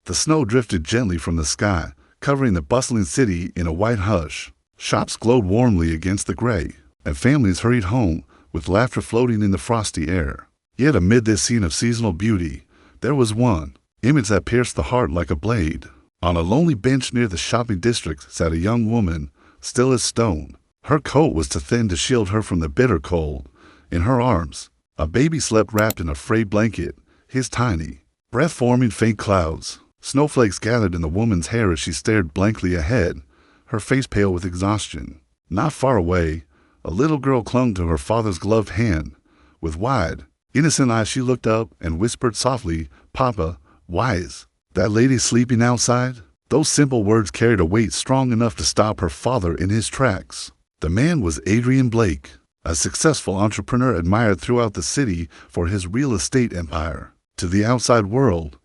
The snow drifted gently from the sky, covering the bustling city in a white hush. Shops glowed warmly against the gray, and families hurried home with laughter floating in the frosty air. Yet amid this scene of seasonal beauty, there was one image that pierced the heart like a blade. On a lonely bench near the shopping district sat a young woman, still as stone. Her coat was too thin to shield her from the bitter cold. In her arms, a baby slept wrapped in a frayed blanket, his tiny breath forming faint clouds. Snowflakes gathered in the woman's hair as she stared blankly ahead, her face pale with exhaustion. Not far away, a little girl clung to her father's gloved hand. With wide, innocent eyes she looked up and whispered softly, "Papa, why is that lady sleeping outside?" Those simple words carried a weight strong enough to stop her father in his tracks. The man was Adrian Blake, a successful entrepreneur admired throughout the city for his real estate empire. To the outside world,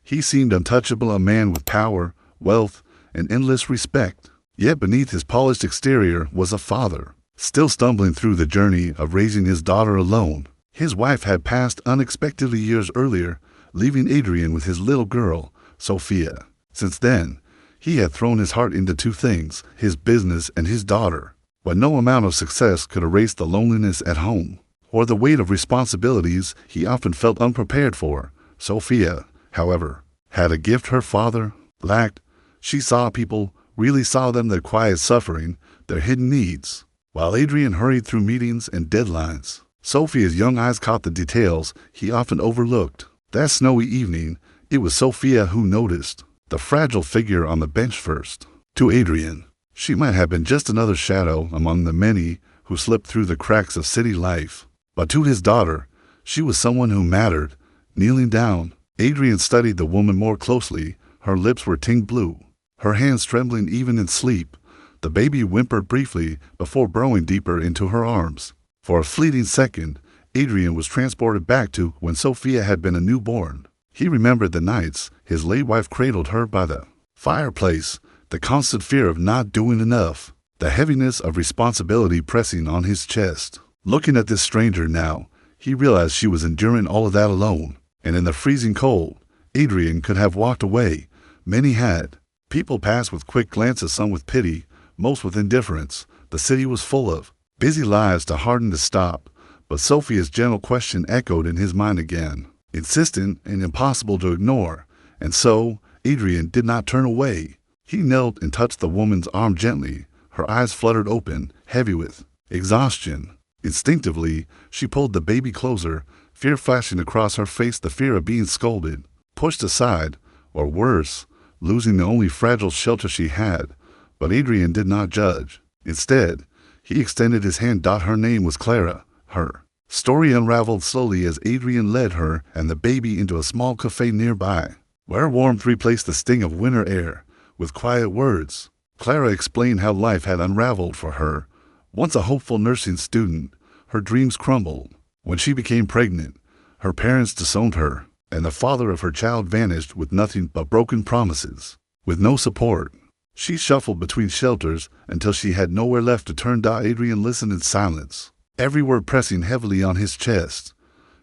he seemed untouchable, a man with power, wealth, and endless respect. Yet beneath his polished exterior was a father, still stumbling through the journey of raising his daughter alone. His wife had passed unexpectedly years earlier, leaving Adrian with his little girl, Sophia. Since then, he had thrown his heart into two things, his business and his daughter. But no amount of success could erase the loneliness at home, or the weight of responsibilities he often felt unprepared for. Sophia, however, had a gift her father lacked. She saw people, really saw them, their quiet suffering, their hidden needs. While Adrian hurried through meetings and deadlines, Sophia's young eyes caught the details he often overlooked. That snowy evening, it was Sophia who noticed the fragile figure on the bench first. To Adrian, she might have been just another shadow among the many who slipped through the cracks of city life. But to his daughter, she was someone who mattered. Kneeling down, Adrian studied the woman more closely. Her lips were tinged blue, her hands trembling even in sleep. The baby whimpered briefly before burrowing deeper into her arms. For a fleeting second, Adrian was transported back to when Sophia had been a newborn. He remembered the nights his late wife cradled her by the fireplace, the constant fear of not doing enough, the heaviness of responsibility pressing on his chest. Looking at this stranger now, he realized she was enduring all of that alone. And in the freezing cold, Adrian could have walked away. Many had. People passed with quick glances, some with pity, most with indifference. The city was full of busy lives to harden to stop. But Sophia's gentle question echoed in his mind again, insistent and impossible to ignore. And so, Adrian did not turn away. He knelt and touched the woman's arm gently. Her eyes fluttered open, heavy with exhaustion. Instinctively, she pulled the baby closer, fear flashing across her face, the fear of being scolded, pushed aside, or worse, losing the only fragile shelter she had. But Adrian did not judge. Instead, he extended his hand. Her name was Clara. Her story unraveled slowly as Adrian led her and the baby into a small cafe nearby, where warmth replaced the sting of winter air. With quiet words, Clara explained how life had unraveled for her. Once a hopeful nursing student, her dreams crumbled. When she became pregnant, her parents disowned her, and the father of her child vanished with nothing but broken promises. With no support, she shuffled between shelters until she had nowhere left to turn. Adrian listened in silence, every word pressing heavily on his chest.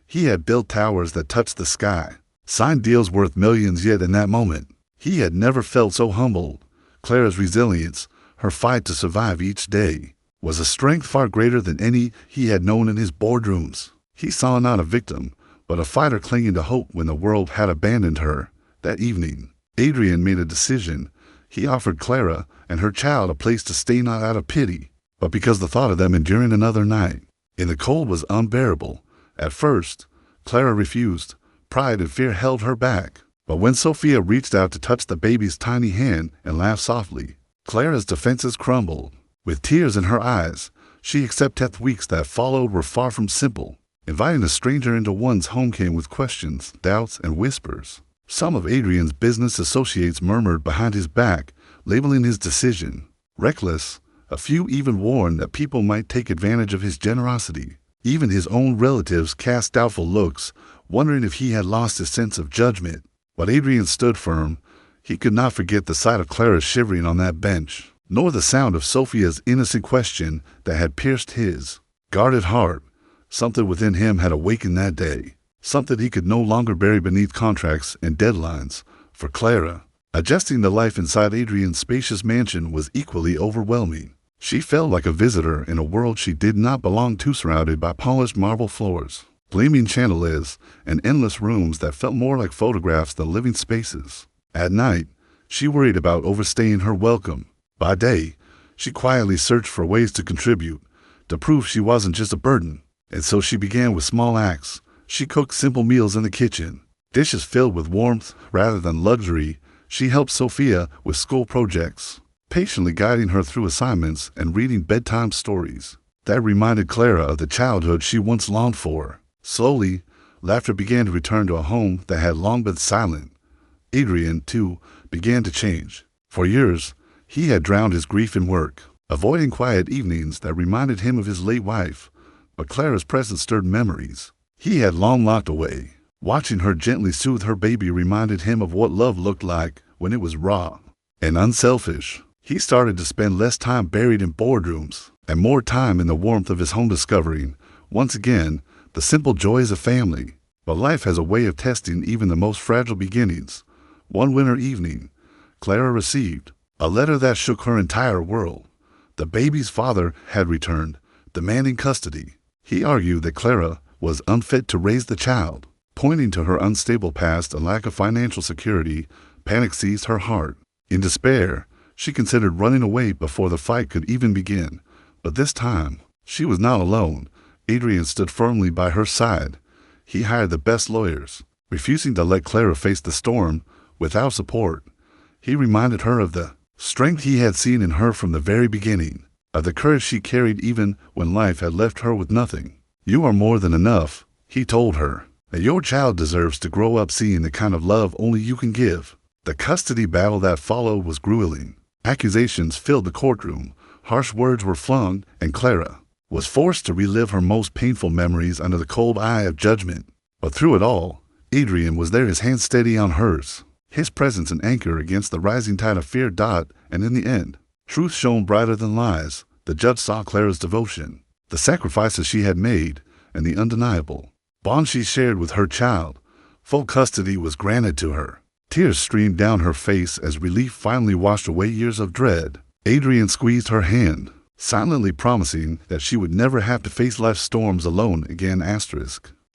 He had built towers that touched the sky, signed deals worth millions, yet in that moment, he had never felt so humbled. Clara's resilience, her fight to survive each day, was a strength far greater than any he had known in his boardrooms. He saw not a victim, but a fighter clinging to hope when the world had abandoned her. That evening, Adrian made a decision. He offered Clara and her child a place to stay, not out of pity, but because the thought of them enduring another night in the cold was unbearable. At first, Clara refused. Pride and fear held her back. But when Sophia reached out to touch the baby's tiny hand and laughed softly, Clara's defenses crumbled. With tears in her eyes, she accepted. Weeks that followed were far from simple. Inviting a stranger into one's home came with questions, doubts, and whispers. Some of Adrian's business associates murmured behind his back, labeling his decision reckless. A few even warned that people might take advantage of his generosity. Even his own relatives cast doubtful looks, wondering if he had lost his sense of judgment. But Adrian stood firm. He could not forget the sight of Clara shivering on that bench, nor the sound of Sophia's innocent question that had pierced his guarded heart. Something within him had awakened that day, something he could no longer bury beneath contracts and deadlines. For Clara, adjusting to life inside Adrian's spacious mansion was equally overwhelming. She felt like a visitor in a world she did not belong to, surrounded by polished marble floors, gleaming chandeliers, and endless rooms that felt more like photographs than living spaces. At night, she worried about overstaying her welcome. By day, she quietly searched for ways to contribute, to prove she wasn't just a burden. And so she began with small acts. She cooked simple meals in the kitchen, dishes filled with warmth rather than luxury. She helped Sophia with school projects, patiently guiding her through assignments and reading bedtime stories that reminded Clara of the childhood she once longed for. Slowly, laughter began to return to a home that had long been silent. Adrian, too, began to change. For years, he had drowned his grief in work, avoiding quiet evenings that reminded him of his late wife. But Clara's presence stirred memories he had long locked away. Watching her gently soothe her baby reminded him of what love looked like when it was raw and unselfish. He started to spend less time buried in boardrooms and more time in the warmth of his home, discovering, once again, the simple joys of family. But life has a way of testing even the most fragile beginnings. One winter evening, Clara received a letter that shook her entire world. The baby's father had returned, demanding custody. He argued that Clara was unfit to raise the child. Pointing to her unstable past and lack of financial security, panic seized her heart. In despair, she considered running away before the fight could even begin. But this time, she was not alone. Adrian stood firmly by her side. He hired the best lawyers, refusing to let Clara face the storm without support. He reminded her of the strength he had seen in her from the very beginning, of the courage she carried even when life had left her with nothing. "You are more than enough," he told her. "And your child deserves to grow up seeing the kind of love only you can give." The custody battle that followed was grueling. Accusations filled the courtroom, harsh words were flung, and Clara was forced to relive her most painful memories under the cold eye of judgment. But through it all, Adrian was there, his hand steady on hers, his presence an anchor against the rising tide of fear. And in the end, truth shone brighter than lies. The judge saw Clara's devotion, the sacrifices she had made, and the undeniable bond she shared with her child. Full custody was granted to her. Tears streamed down her face as relief finally washed away years of dread. Adrian squeezed her hand, silently promising that she would never have to face life's storms alone again.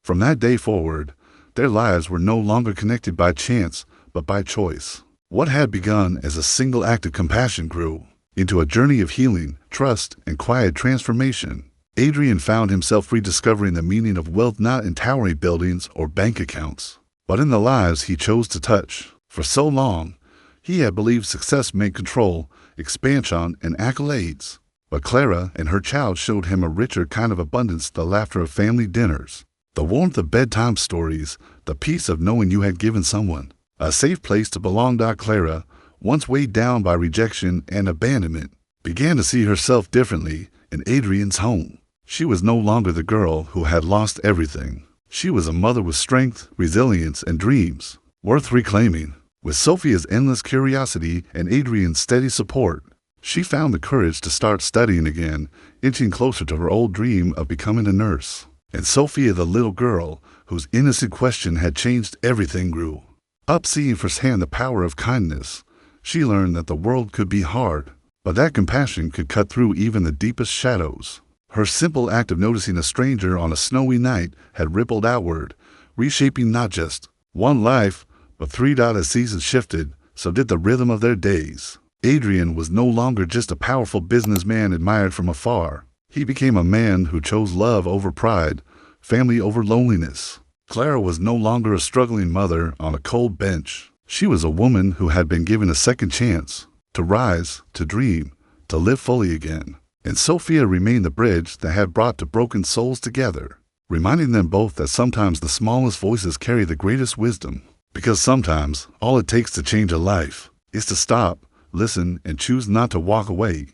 From that day forward, their lives were no longer connected by chance, but by choice. What had begun as a single act of compassion grew into a journey of healing, trust, and quiet transformation. Adrian found himself rediscovering the meaning of wealth not in towering buildings or bank accounts, but in the lives he chose to touch. For so long, he had believed success meant control, expansion, and accolades. But Clara and her child showed him a richer kind of abundance, the laughter of family dinners, the warmth of bedtime stories, the peace of knowing you had given someone a safe place to belong. Clara, once weighed down by rejection and abandonment, began to see herself differently in Adrian's home. She was no longer the girl who had lost everything. She was a mother with strength, resilience, and dreams worth reclaiming. With Sophia's endless curiosity and Adrian's steady support, she found the courage to start studying again, inching closer to her old dream of becoming a nurse. And Sophia, the little girl whose innocent question had changed everything, grew up seeing firsthand the power of kindness. She learned that the world could be hard, but that compassion could cut through even the deepest shadows. Her simple act of noticing a stranger on a snowy night had rippled outward, reshaping not just one life, but three. As seasons shifted, so did the rhythm of their days. Adrian was no longer just a powerful businessman admired from afar. He became a man who chose love over pride, family over loneliness. Clara was no longer a struggling mother on a cold bench. She was a woman who had been given a second chance to rise, to dream, to live fully again. And Sophia remained the bridge that had brought two broken souls together, reminding them both that sometimes the smallest voices carry the greatest wisdom. Because sometimes all it takes to change a life is to stop, listen, and choose not to walk away.